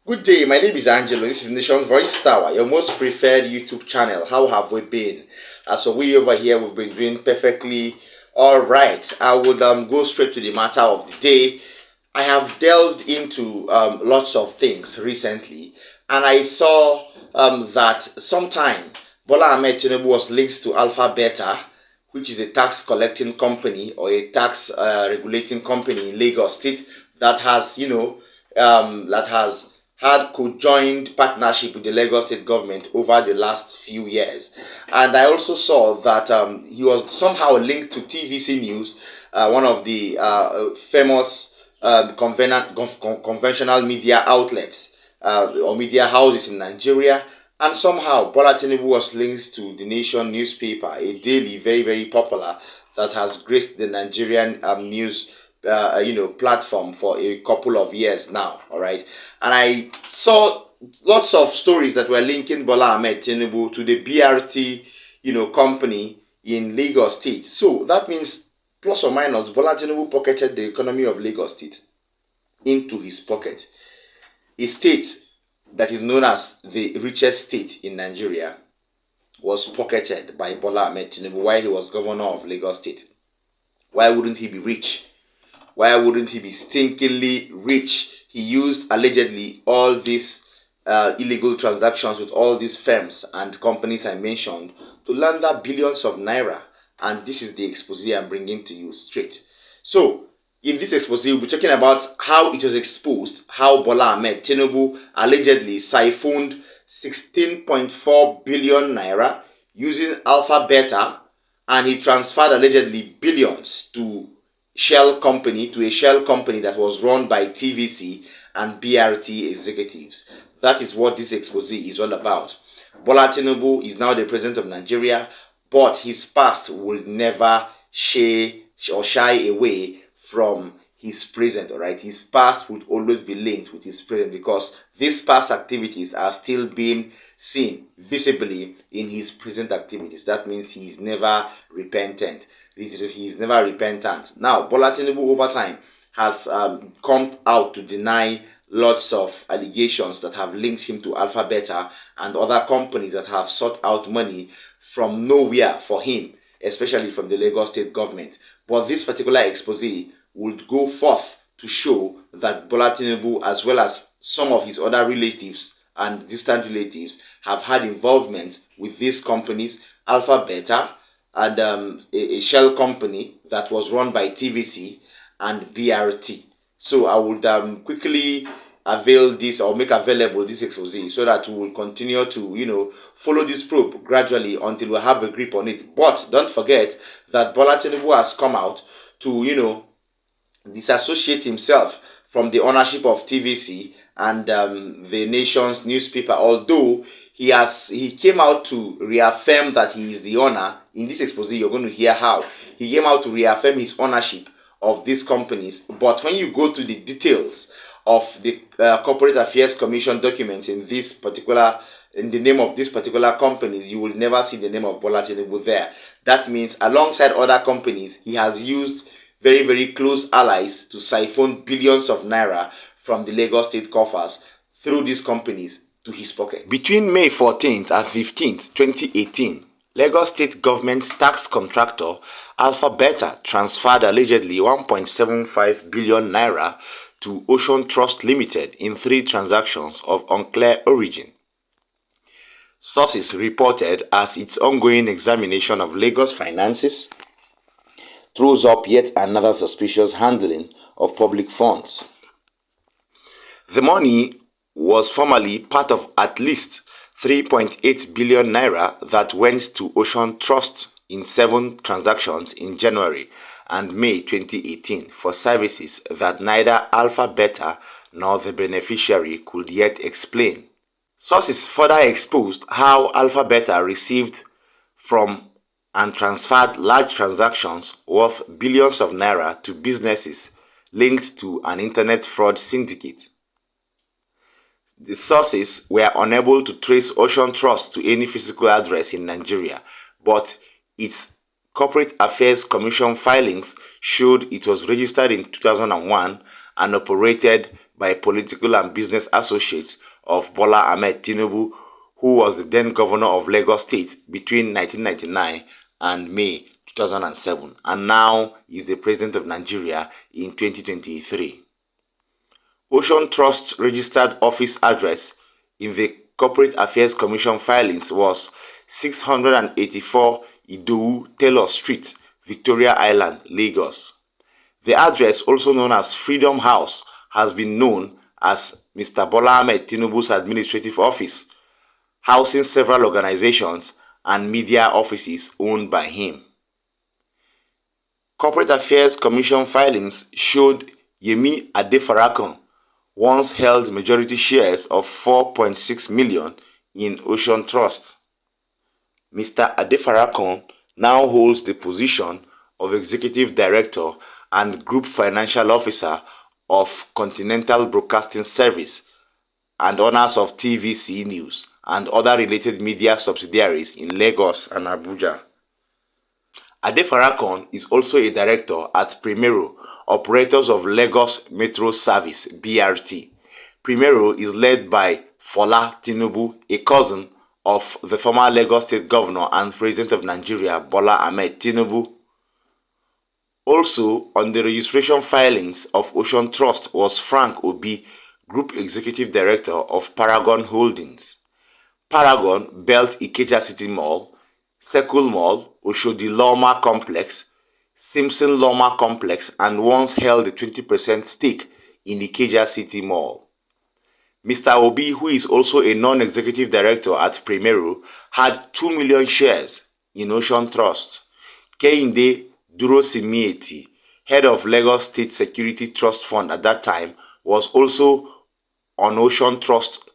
Good day, my name is Angelo. This is Nation's Voice Tower, your most preferred YouTube channel. How have we been? So we over here, we've been doing perfectly all right. I would go straight to the matter of the day. I have delved into lots of things recently, and I saw that sometime Bola Ahmed Tinubu was linked to Alpha Beta, which is a tax collecting company or a tax regulating company in Lagos State that has, that has had conjoined partnership with the Lagos State government over the last few years. And I also saw that he was somehow linked to TVC News, one of the famous conventional media outlets or media houses in Nigeria. And somehow Bola Tinubu was linked to the Nation newspaper, a daily, very, very popular that has graced the Nigerian news platform for a couple of years now. All right, and I saw lots of stories that were linking Bola Ahmed Tinubu to the BRT company in Lagos State. So that means plus or minus Bola Tinubu pocketed the economy of Lagos State into his pocket. A state that is known as the richest state in Nigeria was pocketed by Bola Ahmed Tinubu while he was governor of Lagos State. Why wouldn't he be rich? Why wouldn't he be stinkingly rich? He used allegedly all these illegal transactions with all these firms and companies I mentioned to launder billions of naira. And this is the expose I'm bringing to you straight. So, in this expose, we'll be talking about how it was exposed, how Bola Ahmed Tinubu allegedly siphoned 16.4 billion naira using Alpha Beta, and he transferred allegedly billions to a shell company that was run by TVC and BRT executives. That is what this expose is all about. Bola Tinubu is now the president of Nigeria, but his past will never shy away from his present. All right, his past would always be linked with his present because these past activities are still being seen visibly in his present activities. That means he is never repentant. He is never repentant. Now, Bola Tinubu over time has come out to deny lots of allegations that have linked him to Alpha Beta and other companies that have sought out money from nowhere for him, especially from the Lagos State government. But this particular expose would go forth to show that Bola Tinubu, as well as some of his other relatives and distant relatives, have had involvement with these companies, Alpha Beta, and a shell company that was run by TVC and BRT. So I would quickly avail this or make available this expose so that we will continue to, follow this probe gradually until we have a grip on it. But don't forget that Bola Tinubu has come out to, disassociate himself from the ownership of TVC and the Nation's newspaper, although he came out to reaffirm that he is the owner. In this expose, you're going to hear how he came out to reaffirm his ownership of these companies. But when you go to the details of the Corporate Affairs Commission documents in the name of this particular companies, you will never see the name of Bola Tinubu there. That means alongside other companies, he has used very, very close allies to siphon billions of naira from the Lagos State coffers through these companies to his pocket. Between May 14th and 15th, 2018, Lagos State government's tax contractor Alpha Beta transferred allegedly 1.75 billion naira to Ocean Trust Limited in 3 transactions of unclear origin. Sources reported as its ongoing examination of Lagos finances throws up yet another suspicious handling of public funds. The money was formerly part of at least 3.8 billion naira that went to Ocean Trust in 7 transactions in January and May 2018 for services that neither Alpha Beta nor the beneficiary could yet explain. Sources further exposed how Alpha Beta received from and transferred large transactions worth billions of naira to businesses linked to an internet fraud syndicate. The sources were unable to trace Ocean Trust to any physical address in Nigeria, but its Corporate Affairs Commission filings showed it was registered in 2001 and operated by political and business associates of Bola Ahmed Tinubu, who was the then governor of Lagos State between 1999 and May 2007, and now is the president of Nigeria in 2023. Ocean Trust's registered office address in the Corporate Affairs Commission filings was 684 Idowu Taylor Street, Victoria Island, Lagos. The address, also known as Freedom House, has been known as Mr. Bola Ahmed Tinubu's administrative office, housing several organizations and media offices owned by him. Corporate Affairs Commission filings showed Yemi Adefarakun once held majority shares of 4.6 million in Ocean Trust. Mr. Adefarakun now holds the position of Executive Director and Group Financial Officer of Continental Broadcasting Service and owners of TVC News and other related media subsidiaries in Lagos and Abuja. Adefarakun is also a director at Primero, operators of Lagos Metro Service (BRT). Primero is led by Fola Tinubu, a cousin of the former Lagos State Governor and President of Nigeria, Bola Ahmed Tinubu. Also on the registration filings of Ocean Trust was Frank Obi, Group Executive Director of Paragon Holdings. Paragon built Ikeja City Mall, Sekul Mall, Oshodi Loma Complex, Simpson Loma Complex, and once held a 20% stake in Ikeja City Mall. Mr. Obi, who is also a non-executive director at Primero, had 2 million shares in Ocean Trust. Kehinde Durosimieti, head of Lagos State Security Trust Fund at that time, was also on Ocean Trust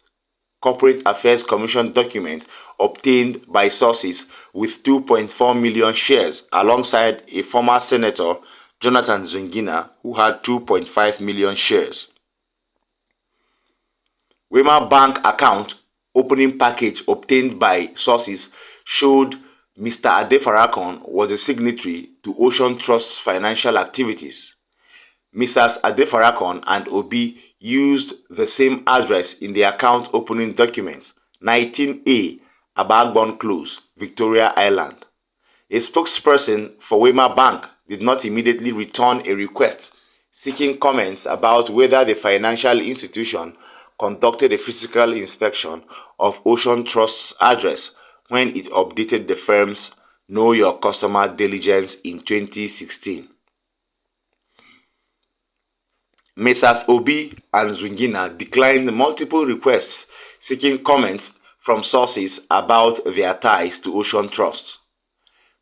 Corporate Affairs Commission document obtained by sources with 2.4 million shares alongside a former Senator, Jonathan Zungina, who had 2.5 million shares. Wema Bank account opening package obtained by sources showed Mr. Adefarakun was a signatory to Ocean Trust's financial activities. Mrs. Adefarakun and Obi used the same address in the account opening documents, 19A, Abagbon Close, Victoria Island. A spokesperson for Wema Bank did not immediately return a request seeking comments about whether the financial institution conducted a physical inspection of Ocean Trust's address when it updated the firm's Know Your Customer diligence in 2016. Messrs. Obi and Zungina declined multiple requests seeking comments from sources about their ties to Ocean Trust.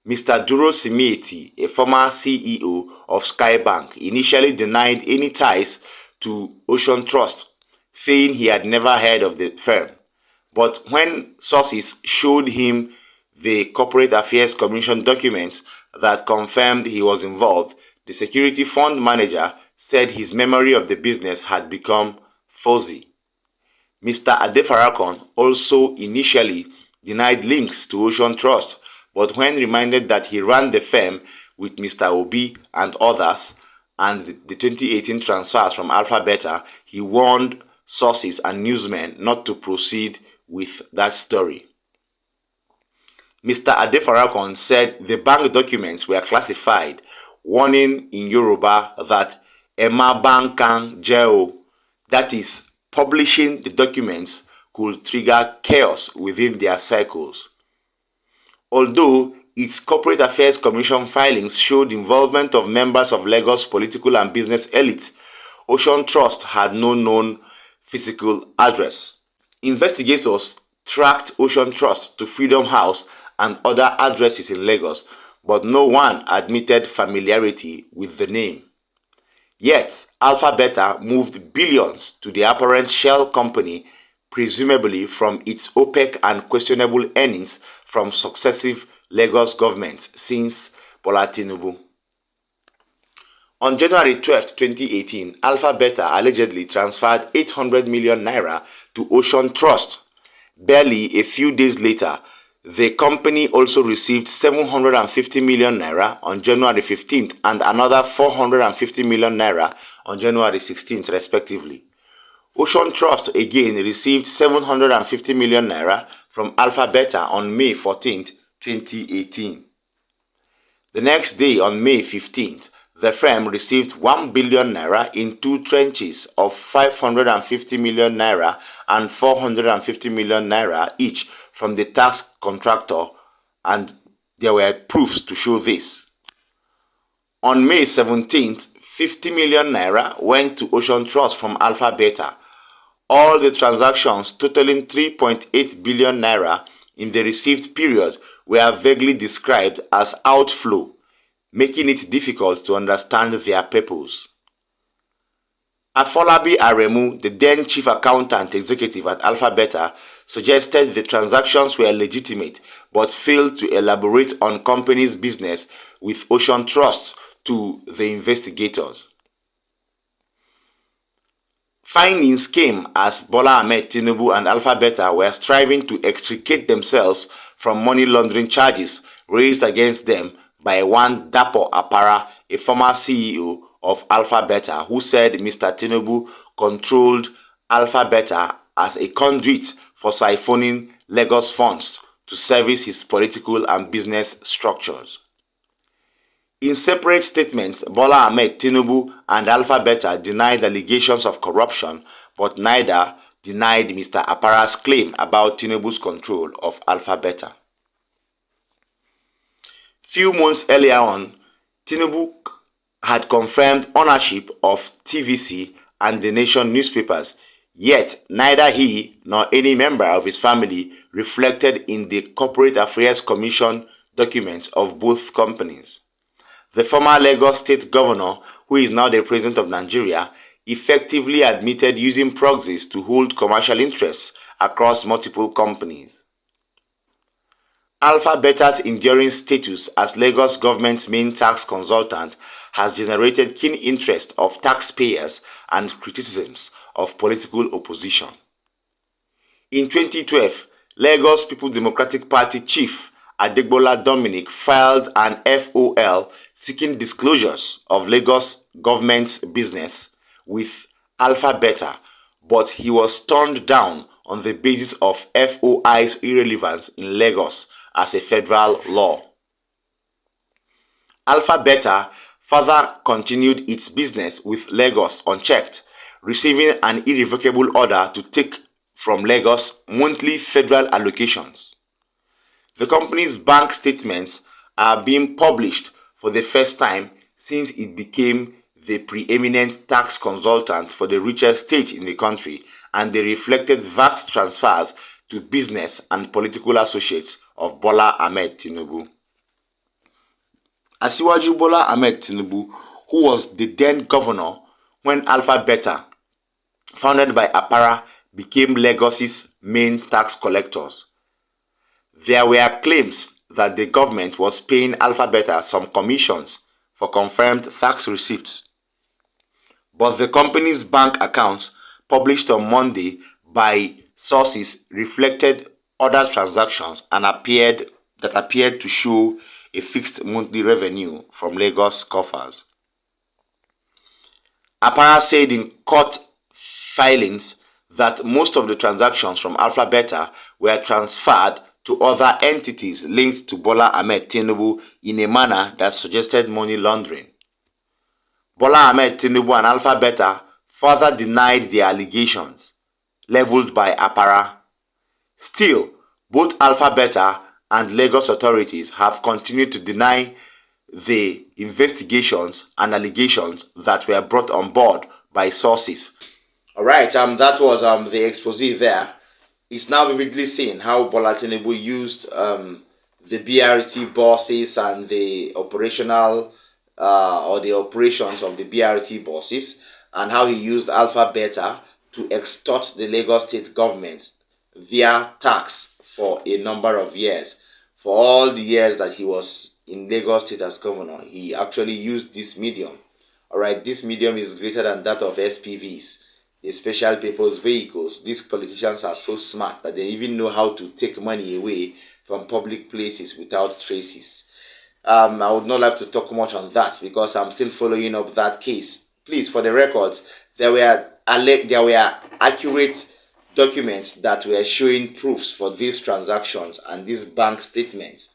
Mr. Duro Simieti, a former CEO of Skybank, initially denied any ties to Ocean Trust, saying he had never heard of the firm. But when sources showed him the Corporate Affairs Commission documents that confirmed he was involved, the security fund manager said his memory of the business had become fuzzy. Mr. Adefarakun also initially denied links to Ocean Trust, but when reminded that he ran the firm with Mr. Obi and others and the 2018 transfers from Alpha Beta, he warned sources and newsmen not to proceed with that story. Mr. Adefarakun said the bank documents were classified, warning in Yoruba that Emma Bankan Jeo, that is, publishing the documents, could trigger chaos within their circles. Although its Corporate Affairs Commission filings showed involvement of members of Lagos political and business elite, Ocean Trust had no known physical address. Investigators tracked Ocean Trust to Freedom House and other addresses in Lagos, but no one admitted familiarity with the name. Yet, Alpha Beta moved billions to the apparent shell company, presumably from its opaque and questionable earnings from successive Lagos governments since Bola Tinubu. On January 12, 2018, Alpha Beta allegedly transferred 800 million naira to Ocean Trust. Barely a few days later, the company also received 750 million naira on January 15th and another 450 million naira on January 16th, respectively. Ocean Trust again received 750 million naira from Alpha Beta on May 14, 2018. The next day, on May 15th, the firm received 1 billion naira in two tranches of 550 million naira and 450 million naira each from the tax contractor, and there were proofs to show this. On May 17th, 50 million naira went to Ocean Trust from Alpha Beta. All the transactions totaling 3.8 billion naira in the received period were vaguely described as outflow, making it difficult to understand their purpose. Afolabi Aremu, the then chief accountant executive at Alpha Beta, suggested the transactions were legitimate but failed to elaborate on company's business with Ocean Trust to the investigators. Findings came as Bola Ahmed Tinubu and Alpha Beta were striving to extricate themselves from money laundering charges raised against them by one Dapo Apara, a former CEO of Alpha Beta, who said Mr. Tinubu controlled Alpha Beta as a conduit for siphoning Lagos funds to service his political and business structures. In separate statements, Bola Ahmed Tinubu and Alpha Beta denied allegations of corruption, but neither denied Mr. Apara's claim about Tinubu's control of Alpha Beta. Few months earlier on, Tinubu had confirmed ownership of TVC and The Nation newspapers, yet neither he nor any member of his family reflected in the Corporate Affairs Commission documents of both companies. The former Lagos State Governor, who is now the President of Nigeria, effectively admitted using proxies to hold commercial interests across multiple companies. Alpha Beta's enduring status as Lagos government's main tax consultant has generated keen interest of taxpayers and criticisms of political opposition. In 2012, Lagos People's Democratic Party chief Adegbola Dominic filed an FOL seeking disclosures of Lagos government's business with Alpha Beta, but he was turned down on the basis of FOI's irrelevance in Lagos as a federal law. Alpha Beta further continued its business with Lagos unchecked, receiving an irrevocable order to take from Lagos monthly federal allocations. The company's bank statements are being published for the first time since it became the preeminent tax consultant for the richest state in the country, and they reflected vast transfers to business and political associates of Bola Ahmed Tinubu. Asiwaju Bola Ahmed Tinubu, who was the then governor when Alpha Beta, founded by Apara, became Lagos's main tax collectors. There were claims that the government was paying Alpha Beta some commissions for confirmed tax receipts. But the company's bank accounts, published on Monday by sources, reflected other transactions and appeared to show a fixed monthly revenue from Lagos coffers. Apara said in court filings that most of the transactions from Alpha Beta were transferred to other entities linked to Bola Ahmed Tinubu in a manner that suggested money laundering. Bola Ahmed Tinubu and Alpha Beta further denied the allegations leveled by Apara. Still, both Alpha Beta and Lagos authorities have continued to deny the investigations and allegations that were brought on board by sources. Alright, that was the expose there. It's now vividly seen how Bola Tinubu used the BRT buses and the operational or the operations of the BRT buses, and how he used Alpha Beta to extort the Lagos state government via tax for a number of years. For all the years that he was in Lagos state as governor, he actually used this medium. Alright, this medium is greater than that of SPVs, the special purpose vehicles. These politicians are so smart that they even know how to take money away from public places without traces. I would not like to talk much on that because I'm still following up that case. Please, for the record, there were there were accurate documents that were showing proofs for these transactions and these bank statements.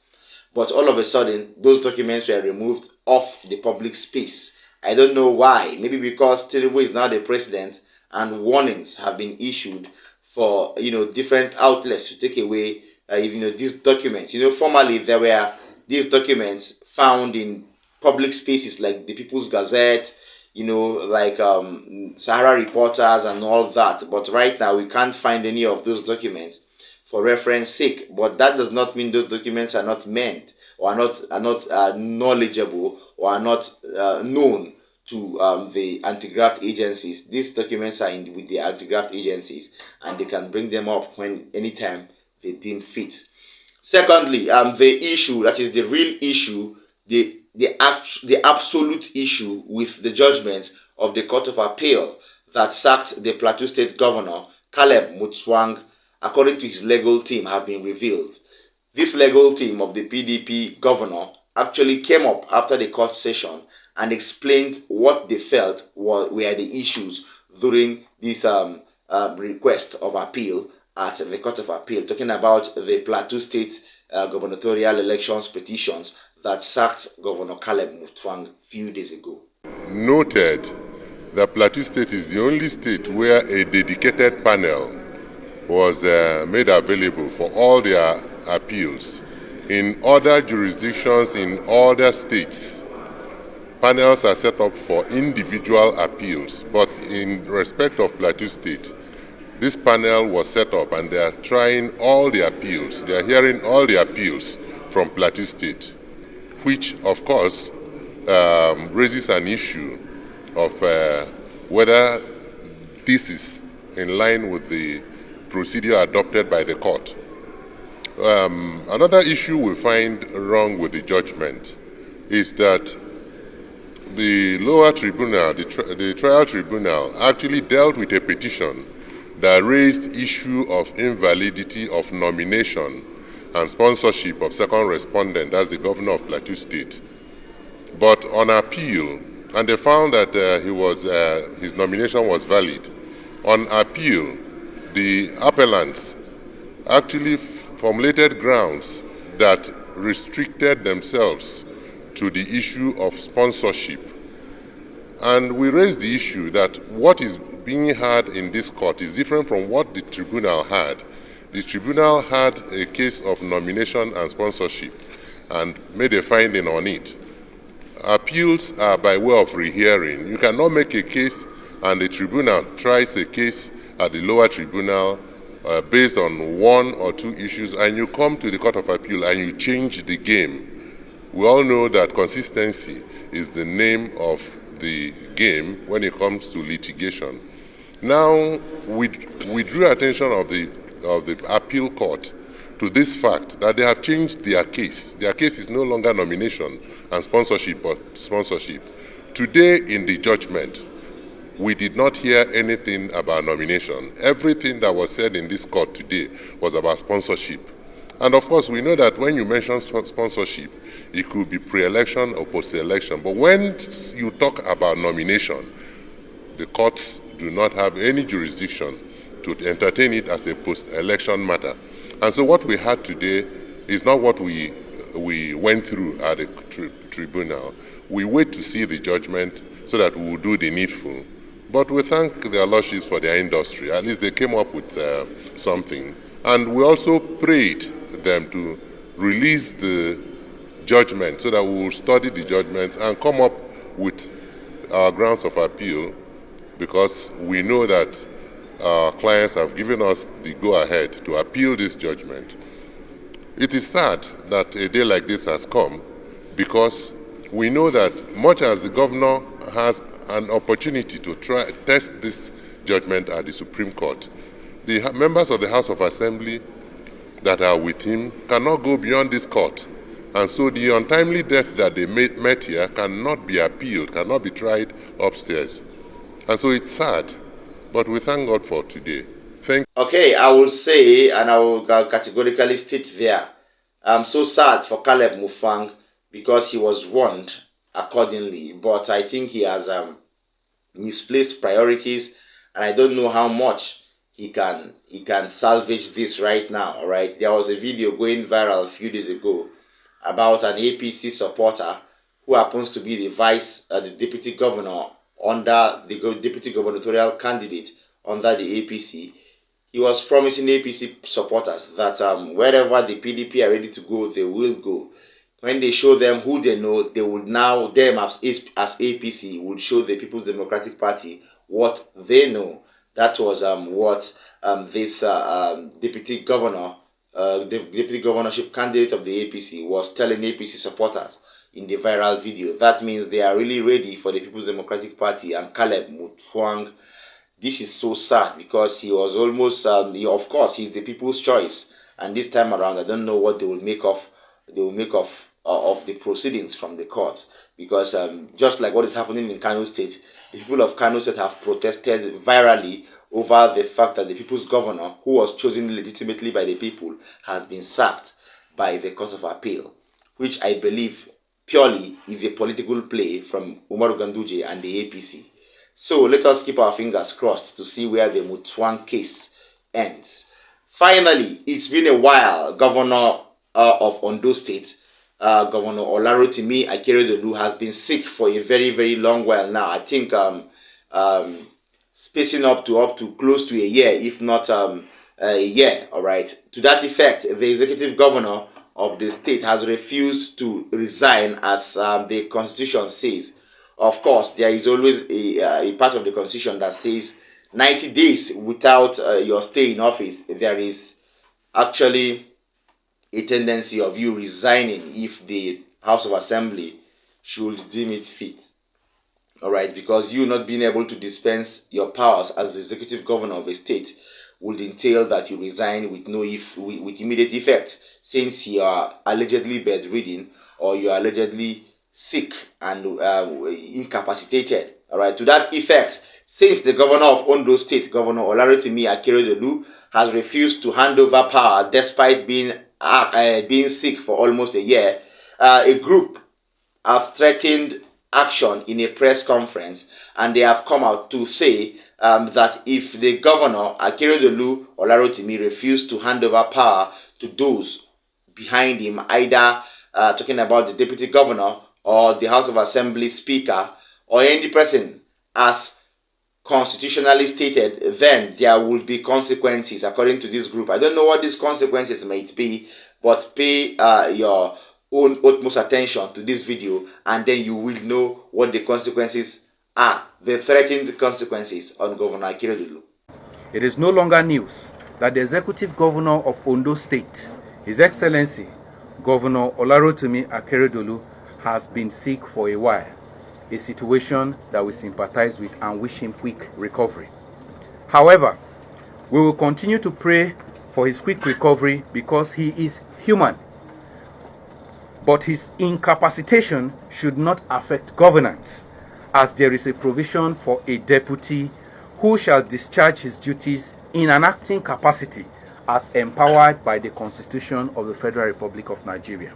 But all of a sudden, those documents were removed off the public space. I don't know why. Maybe because Tinubu is now the president and warnings have been issued for different outlets to take away these documents. Formerly there were these documents found in public spaces like the People's Gazette, like Sahara Reporters and all that. But right now we can't find any of those documents for reference sake. But that does not mean those documents are not meant or are not knowledgeable or are not known to the anti-graft agencies. These documents are with the anti-graft agencies, and they can bring them up when anytime they deem fit. Secondly, the issue that is the real issue, the absolute issue with the judgment of the Court of Appeal that sacked the Plateau State Governor Caleb Mutfwang, according to his legal team, have been revealed. This legal team of the PDP governor actually came up after the court session and explained what they felt were the issues during this request of appeal at the Court of Appeal, talking about the Plateau State gubernatorial elections petitions that sacked Governor Caleb Mutfwang a few days ago. Noted that Plateau State is the only state where a dedicated panel was made available for all their appeals. In other jurisdictions in other states, panels are set up for individual appeals, but in respect of Plateau State, this panel was set up and they are trying all the appeals. They are hearing all the appeals from Plateau State, which of course raises an issue of whether this is in line with the procedure adopted by the court. Another issue we find wrong with the judgment is that the lower tribunal, the trial tribunal, actually dealt with a petition that raised issue of invalidity of nomination and sponsorship of second respondent as the governor of Plateau State. But on appeal, and they found that his nomination was valid. On appeal, the appellants actually formulated grounds that restricted themselves to the issue of sponsorship. And we raised the issue that what is being had in this court is different from what the tribunal had. The tribunal had a case of nomination and sponsorship and made a finding on it. Appeals are by way of rehearing. You cannot make a case and the tribunal tries a case at the lower tribunal based on one or two issues, and you come to the Court of Appeal and you change the game. We all know that consistency is the name of the game when it comes to litigation. Now, we drew attention of the appeal court to this fact that they have changed their case. Their case is no longer nomination and sponsorship, but sponsorship. Today in the judgment, we did not hear anything about nomination. Everything that was said in this court today was about sponsorship. And of course, we know that when you mention sponsorship, it could be pre-election or post-election. But when you talk about nomination, the courts do not have any jurisdiction to entertain it as a post-election matter. And so what we had today is not what we went through at the tribunal. We wait to see the judgment so that we will do the needful. But we thank their lordships for their industry. At least they came up with something. And we also prayed them to release the judgment so that we will study the judgments and come up with our grounds of appeal, because we know that our clients have given us the go-ahead to appeal this judgment. It is sad that a day like this has come, because we know that much as the governor has an opportunity to test this judgment at the Supreme Court, the members of the House of Assembly that are with him cannot go beyond this court. And so the untimely death that they met here cannot be appealed, cannot be tried upstairs. And so it's sad, but we thank God for today. Okay, I will say, and I will categorically state there, I'm so sad for Caleb Mutfwang because he was warned accordingly, but I think he has misplaced priorities and I don't know how much he can salvage this right now. All right, there was a video going viral a few days ago about an APC supporter who happens to be the deputy governor under the deputy gubernatorial candidate under the APC. He was promising APC supporters that wherever the PDP are ready to go, they will go. When they show them who they know, they would now, them as APC, would show the People's Democratic Party what they know. That was what this deputy governor, the deputy governorship candidate of the APC was telling APC supporters in the viral video. That means they are really ready for the People's Democratic Party and Caleb Mutfwang. This is so sad because he was almost, of course, he's the people's choice. And this time around, I don't know what they will make of. Of the proceedings from the court, because just like what is happening in Kano State, the people of Kano State have protested virally over the fact that the people's governor, who was chosen legitimately by the people, has been sacked by the Court of Appeal, which I believe purely is a political play from Umaru Ganduje and the APC. So let us keep our fingers crossed to see where the Mutfwang case ends. Finally, it's been a while. Governor of Ondo State, Governor Olarotimi Akeredolu, has been sick for a very, very long while now. I think spacing up to close to a year, if not a year. All right. To that effect, the executive governor of the state has refused to resign, as the constitution says. Of course, there is always a part of the constitution that says 90 days without your stay in office. There is actually a tendency of you resigning if the House of Assembly should deem it fit. All right, because you not being able to dispense your powers as the executive governor of a state would entail that you resign with with immediate effect, since you are allegedly bedridden or you are allegedly sick and incapacitated. All right, to that effect, since the governor of Ondo State, Governor Olarotimi Akeredolu, has refused to hand over power despite being sick for almost a year, a group have threatened action in a press conference, and they have come out to say that if the governor Akeredolu Olarotimi refused to hand over power to those behind him, either talking about the deputy governor or the House of Assembly Speaker or any person as constitutionally stated, then there will be consequences according to this group. I don't know what these consequences might be, but pay your own utmost attention to this video, and then you will know what the consequences are, the threatened consequences on Governor Akeredolu. It is no longer news that the executive governor of Ondo State, His Excellency Governor Olarotimi Akeredolu, has been sick for a while, a situation that we sympathize with and wish him quick recovery. However, we will continue to pray for his quick recovery because he is human. But his incapacitation should not affect governance, as there is a provision for a deputy who shall discharge his duties in an acting capacity as empowered by the Constitution of the Federal Republic of Nigeria.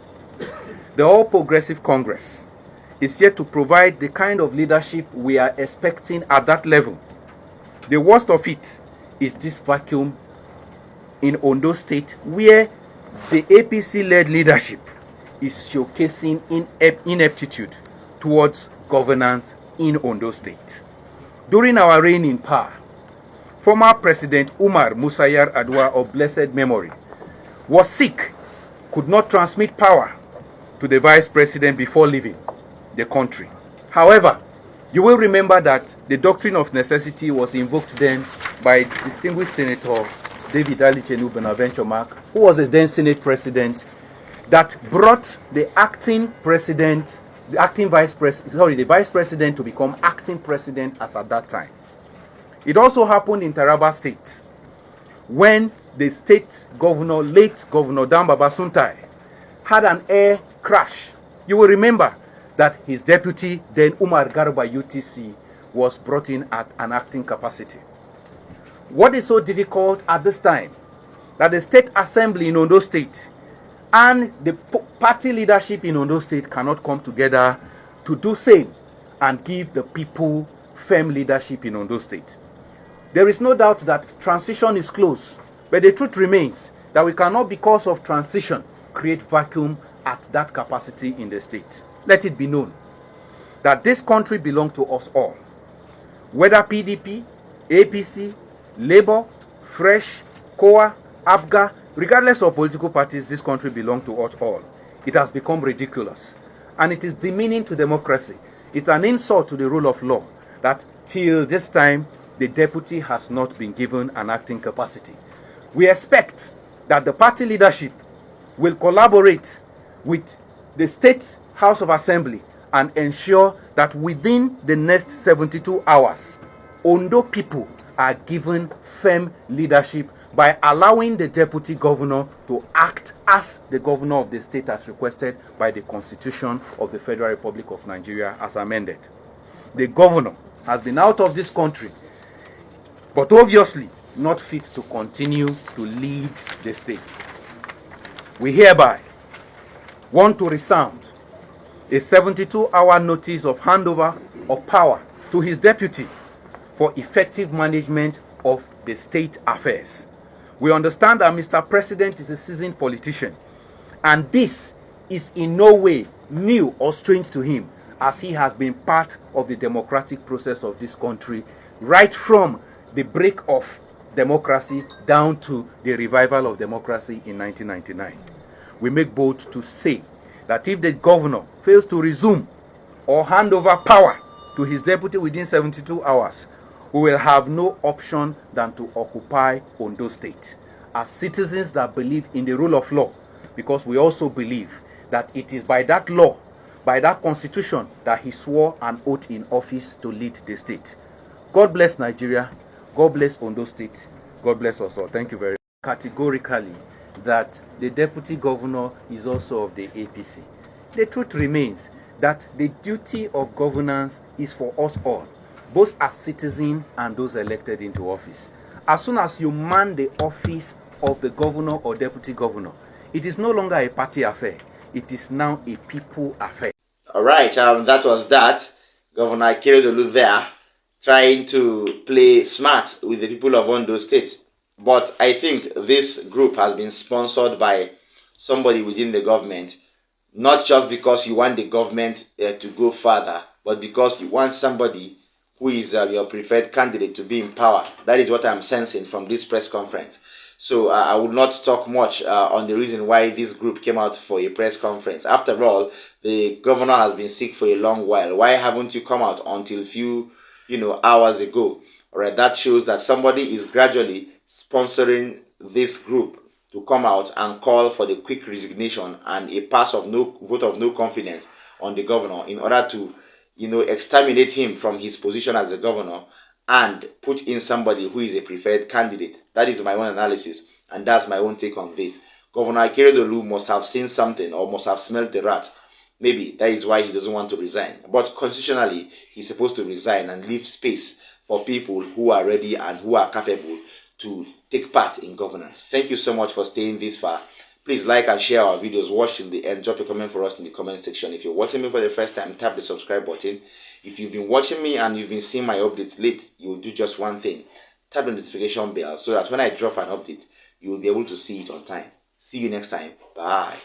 The All Progressive Congress is yet to provide the kind of leadership we are expecting at that level. The worst of it is this vacuum in Ondo State, where the APC-led leadership is showcasing ineptitude towards governance in Ondo State. During our reign in power, former President Umar Musayar Adwa of blessed memory was sick, could not transmit power to the vice president before leaving the country. However, you will remember that the doctrine of necessity was invoked then by distinguished Senator David Ali Chenu Benaventure Mark, who was the then Senate President, that brought the acting president, the vice president to become acting president as at that time. It also happened in Taraba State when the state governor, late Governor Dambaba Suntai, had an air crash. You will remember that his deputy, then Umar Garba UTC, was brought in at an acting capacity. What is so difficult at this time? That the state assembly in Ondo State and the party leadership in Ondo State cannot come together to do same and give the people firm leadership in Ondo State. There is no doubt that transition is close, but the truth remains that we cannot, because of transition, create vacuum at that capacity in the state. Let it be known that this country belongs to us all. Whether PDP, APC, Labour, Fresh, COA, ABGA, regardless of political parties, this country belongs to us all. It has become ridiculous, and it is demeaning to democracy. It's an insult to the rule of law that till this time, the deputy has not been given an acting capacity. We expect that the party leadership will collaborate with the State House of Assembly and ensure that within the next 72 hours, Ondo people are given firm leadership by allowing the deputy governor to act as the governor of the state as requested by the Constitution of the Federal Republic of Nigeria as amended. The governor has been out of this country, but obviously not fit to continue to lead the state. We hereby want to resound a 72-hour notice of handover of power to his deputy for effective management of the state affairs. We understand that Mr. President is a seasoned politician, and this is in no way new or strange to him, as he has been part of the democratic process of this country right from the break of democracy down to the revival of democracy in 1999. We make bold to say that if the governor fails to resume or hand over power to his deputy within 72 hours, we will have no option than to occupy Ondo State as citizens that believe in the rule of law, because we also believe that it is by that law, by that constitution, that he swore an oath in office to lead the state. God bless Nigeria. God bless Ondo State. God bless us all. Thank you very much. Categorically, that the deputy governor is also of the APC. The truth remains that the duty of governance is for us all, both as citizens and those elected into office. As soon as you man the office of the governor or deputy governor, it is no longer a party affair. It is now a people affair. All right, that was that. Governor Akeredolu there trying to play smart with the people of Ondo State. But I think this group has been sponsored by somebody within the government, not just because you want the government to go further, but because you want somebody who is your preferred candidate to be in power. That is what I'm sensing from this press conference. So I will not talk much on the reason why this group came out for a press conference. After all, the governor has been sick for a long while. Why haven't you come out until few hours ago? All right, that shows that somebody is gradually sponsoring this group to come out and call for the quick resignation and a vote of no confidence on the governor in order to exterminate him from his position as the governor and put in somebody who is a preferred candidate. That is my own analysis, and that's my own take on this. Governor Akeredolu must have seen something or must have smelled the rat. Maybe that is why he doesn't want to resign. But constitutionally, he's supposed to resign and leave space for people who are ready and who are capable to take part in governance. Thank you so much for staying this far. Please like and share our videos. Watch till the end. Drop a comment for us in the comment section. If you're watching me for the first time, tap the subscribe button. If you've been watching me and you've been seeing my updates late, you will do just one thing. Tap the notification bell so that when I drop an update, you will be able to see it on time. See you next time. Bye.